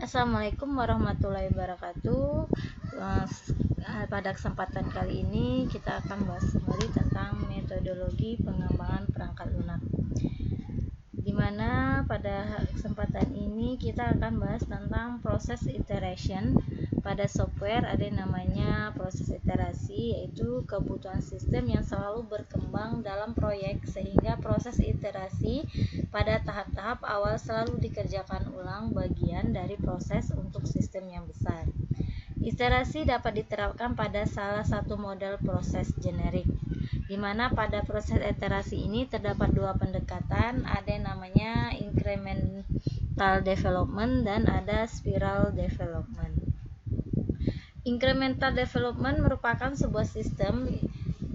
Assalamualaikum warahmatullahi wabarakatuh. Pada kesempatan kali ini kita akan bahas kembali tentang metodologi pengembangan perangkat lunak, di mana pada kesempatan ini kita akan bahas tentang proses iteration. Pada software ada yang namanya proses iterasi, yaitu kebutuhan sistem yang selalu berkembang dalam proyek, sehingga proses iterasi pada tahap-tahap awal selalu dikerjakan ulang bagian dari proses untuk sistem yang besar. Iterasi dapat diterapkan pada salah satu model proses generik, di mana pada proses iterasi ini terdapat dua pendekatan, ada yang namanya incremental development dan ada spiral development. Incremental development merupakan sebuah sistem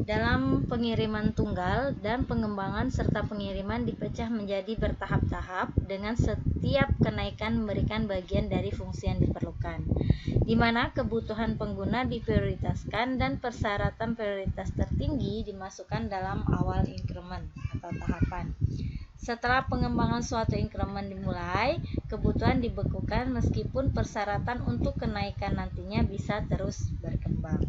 dalam pengiriman tunggal dan pengembangan serta pengiriman dipecah menjadi bertahap-tahap dengan setiap kenaikan memberikan bagian dari fungsi yang diperlukan, di mana kebutuhan pengguna diprioritaskan dan persyaratan prioritas tertinggi dimasukkan dalam awal increment atau tahapan. Setelah pengembangan suatu increment dimulai, kebutuhan dibekukan meskipun persyaratan untuk kenaikan nantinya bisa terus berkembang.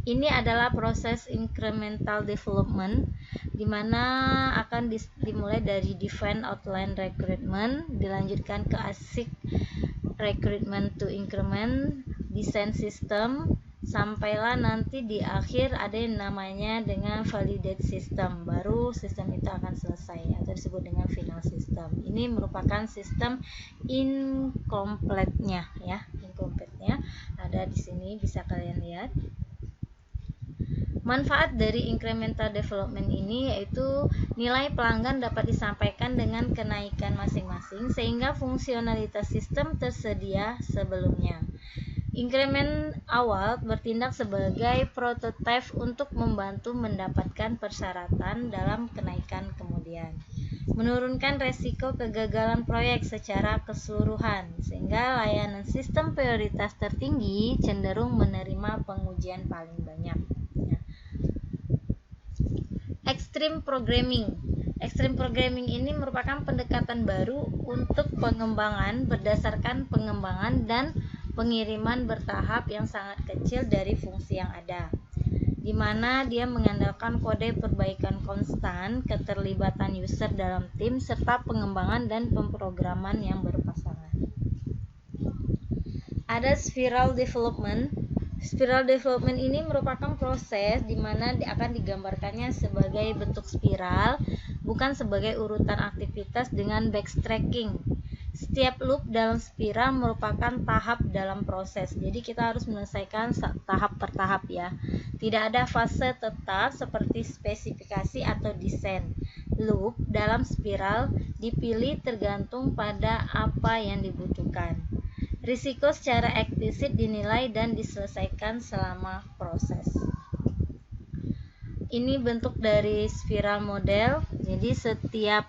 Ini adalah proses incremental development, di mana akan dimulai dari define outline recruitment, dilanjutkan ke ASIC recruitment to increment, design system, sampailah nanti di akhir ada yang namanya dengan validate system, baru sistem itu akan selesai atau disebut dengan final system. Ini merupakan sistem incomplete-nya ya, incomplete-nya ada di sini, bisa kalian lihat. Manfaat dari incremental development ini yaitu nilai pelanggan dapat disampaikan dengan kenaikan masing-masing sehingga fungsionalitas sistem tersedia sebelumnya. Increment awal bertindak sebagai prototipe untuk membantu mendapatkan persyaratan dalam kenaikan kemudian. Menurunkan resiko kegagalan proyek secara keseluruhan, sehingga layanan sistem prioritas tertinggi cenderung menerima pengujian paling banyak. Extreme programming. Extreme programming ini merupakan pendekatan baru untuk pengembangan berdasarkan pengembangan dan pengiriman bertahap yang sangat kecil dari fungsi yang ada, di mana dia mengandalkan kode perbaikan konstan, keterlibatan user dalam tim, serta pengembangan dan pemrograman yang berpasangan. Ada spiral development. Spiral development ini merupakan proses di mana akan digambarkannya sebagai bentuk spiral, bukan sebagai urutan aktivitas dengan backtracking. Setiap loop dalam spiral merupakan tahap dalam proses, jadi kita harus menyelesaikan tahap per tahap ya. Tidak ada fase tetap seperti spesifikasi atau desain. Loop dalam spiral dipilih tergantung pada apa yang dibutuhkan. Risiko secara eksplisit dinilai dan diselesaikan selama proses. Ini bentuk dari spiral model, jadi setiap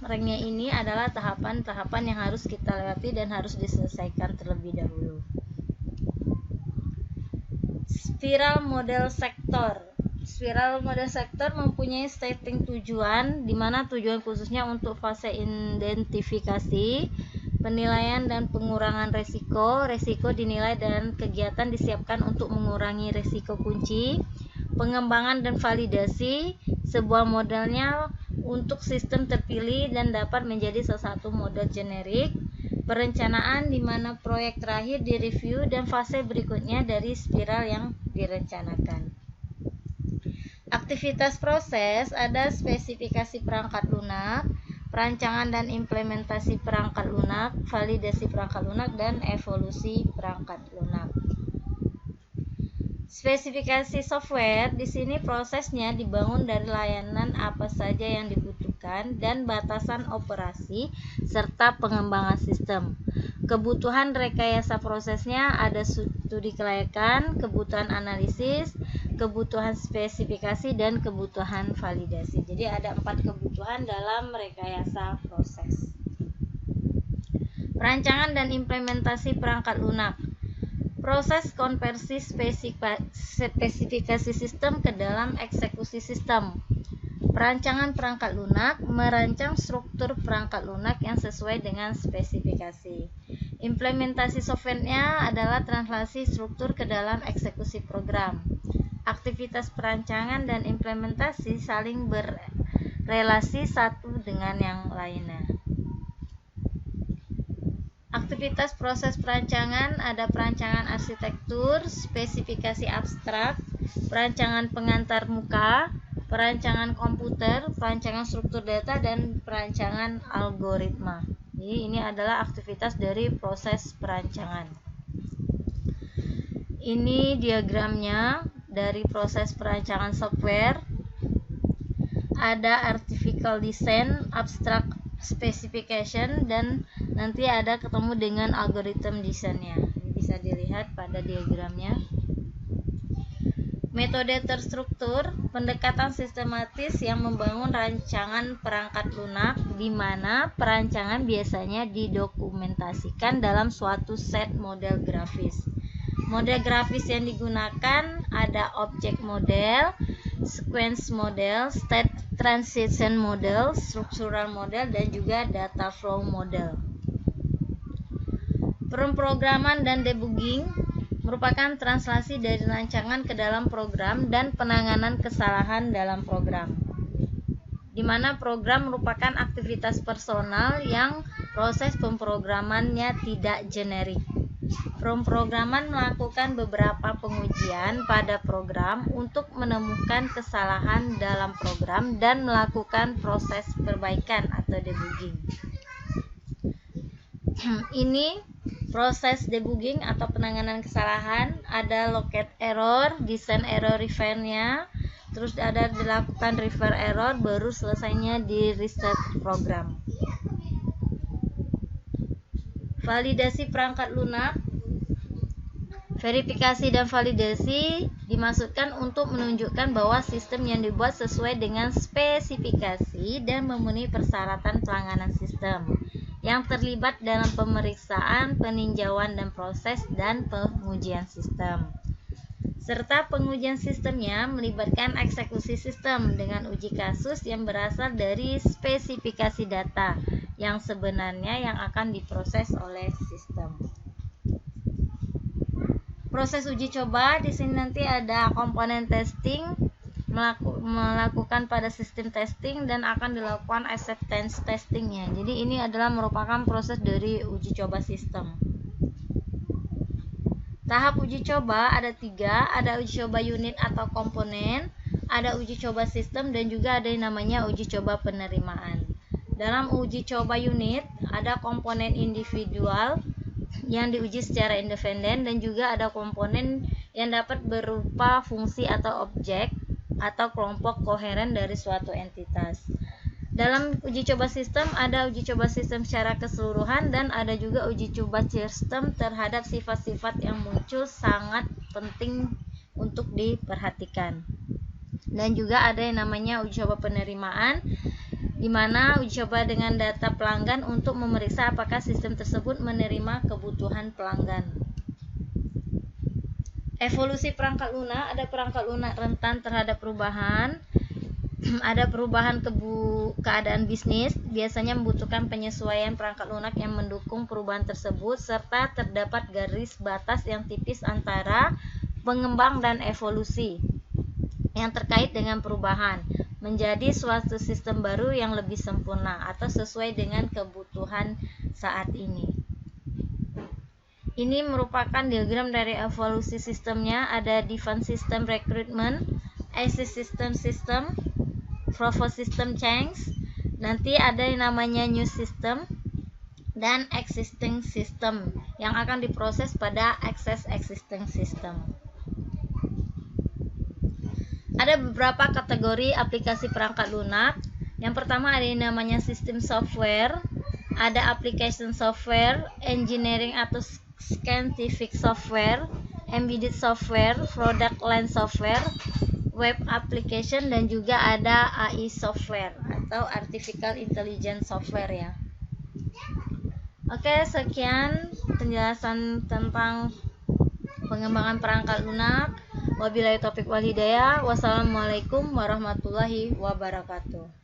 ranknya ini adalah tahapan-tahapan yang harus kita lewati dan harus diselesaikan terlebih dahulu. Spiral model sektor. Spiral model sektor mempunyai setting tujuan, di mana tujuan khususnya untuk fase identifikasi, penilaian dan pengurangan resiko. Resiko dinilai dan kegiatan disiapkan untuk mengurangi resiko kunci. Pengembangan dan validasi sebuah modelnya untuk sistem terpilih dan dapat menjadi salah satu model generik. Perencanaan di mana proyek terakhir direview dan fase berikutnya dari spiral yang direncanakan. Aktivitas proses ada spesifikasi perangkat lunak, perancangan dan implementasi perangkat lunak, validasi perangkat lunak, dan evolusi perangkat lunak. Spesifikasi software di sini prosesnya dibangun dari layanan apa saja yang dibutuhkan dan batasan operasi serta pengembangan sistem. Kebutuhan rekayasa prosesnya ada studi kelayakan, kebutuhan analisis, kebutuhan spesifikasi, dan kebutuhan validasi. Jadi ada 4 kebutuhan dalam rekayasa proses. Perancangan dan implementasi perangkat lunak. Proses konversi spesifikasi sistem ke dalam eksekusi sistem. Perancangan perangkat lunak, merancang struktur perangkat lunak yang sesuai dengan spesifikasi. Implementasi softwarenya adalah translasi struktur ke dalam eksekusi program. Aktivitas perancangan dan implementasi saling berrelasi satu dengan yang lainnya. Aktivitas proses perancangan ada perancangan arsitektur, spesifikasi abstrak, perancangan pengantar muka, perancangan komputer, perancangan struktur data, dan perancangan algoritma. Jadi ini adalah aktivitas dari proses perancangan. Ini diagramnya dari proses perancangan software. Ada artificial design, abstract specification, dan nanti ada ketemu dengan algorithm desainnya. Ini bisa dilihat pada diagramnya. Metode terstruktur, pendekatan sistematis yang membangun rancangan perangkat lunak, di mana perancangan biasanya didokumentasikan dalam suatu set model grafis. Model grafis yang digunakan ada object model, sequence model, state transition model, structural model, dan juga data flow model. Pemrograman dan debugging merupakan translasi dari rancangan ke dalam program dan penanganan kesalahan dalam program, di mana program merupakan aktivitas personal yang proses pemrogramannya tidak generik. Pemrograman melakukan beberapa pengujian pada program untuk menemukan kesalahan dalam program dan melakukan proses perbaikan atau debugging. Ini proses debugging atau penanganan kesalahan, ada locate error, design error repair-nya, terus ada dilakukan repair error, baru selesainya di reset program. Validasi perangkat lunak. Verifikasi dan validasi dimaksudkan untuk menunjukkan bahwa sistem yang dibuat sesuai dengan spesifikasi dan memenuhi persyaratan pelanggaran sistem yang terlibat dalam pemeriksaan, peninjauan dan proses dan pengujian sistem. Serta pengujian sistemnya melibatkan eksekusi sistem dengan uji kasus yang berasal dari spesifikasi data yang sebenarnya yang akan diproses oleh sistem. Proses uji coba di sini nanti ada komponen testing, melakukan pada sistem testing, dan akan dilakukan acceptance testingnya. Jadi ini adalah merupakan proses dari uji coba sistem. Tahap uji coba ada 3, ada uji coba unit atau komponen, ada uji coba sistem, dan juga ada yang namanya uji coba penerimaan. Dalam uji coba unit ada komponen individual yang diuji secara independen, dan juga ada komponen yang dapat berupa fungsi atau objek atau kelompok koheren dari suatu entitas. Dalam uji coba sistem ada uji coba sistem secara keseluruhan, dan ada juga uji coba sistem terhadap sifat-sifat yang muncul sangat penting untuk diperhatikan. Dan juga ada yang namanya uji coba penerimaan, di mana uji coba dengan data pelanggan untuk memeriksa apakah sistem tersebut menerima kebutuhan pelanggan. Evolusi perangkat lunak, ada perangkat lunak rentan terhadap perubahan, ada perubahan keadaan bisnis, biasanya membutuhkan penyesuaian perangkat lunak yang mendukung perubahan tersebut, serta terdapat garis batas yang tipis antara pengembang dan evolusi yang terkait dengan perubahan menjadi suatu sistem baru yang lebih sempurna atau sesuai dengan kebutuhan saat ini. Ini merupakan diagram dari evolusi sistemnya, ada Defined System Recruitment, Assist System, Proposed System Change, nanti ada yang namanya New System, dan Existing System yang akan diproses pada Access Existing System. Ada beberapa kategori aplikasi perangkat lunak. Yang pertama ada yang namanya sistem software, ada application software, engineering atau scientific software, embedded software, product line software, web application, dan juga ada AI software atau artificial intelligence software ya. Oke, sekian penjelasan tentang pengembangan perangkat lunak. Wabillahi taufiq wal hidayah. Wassalamualaikum warahmatullahi wabarakatuh.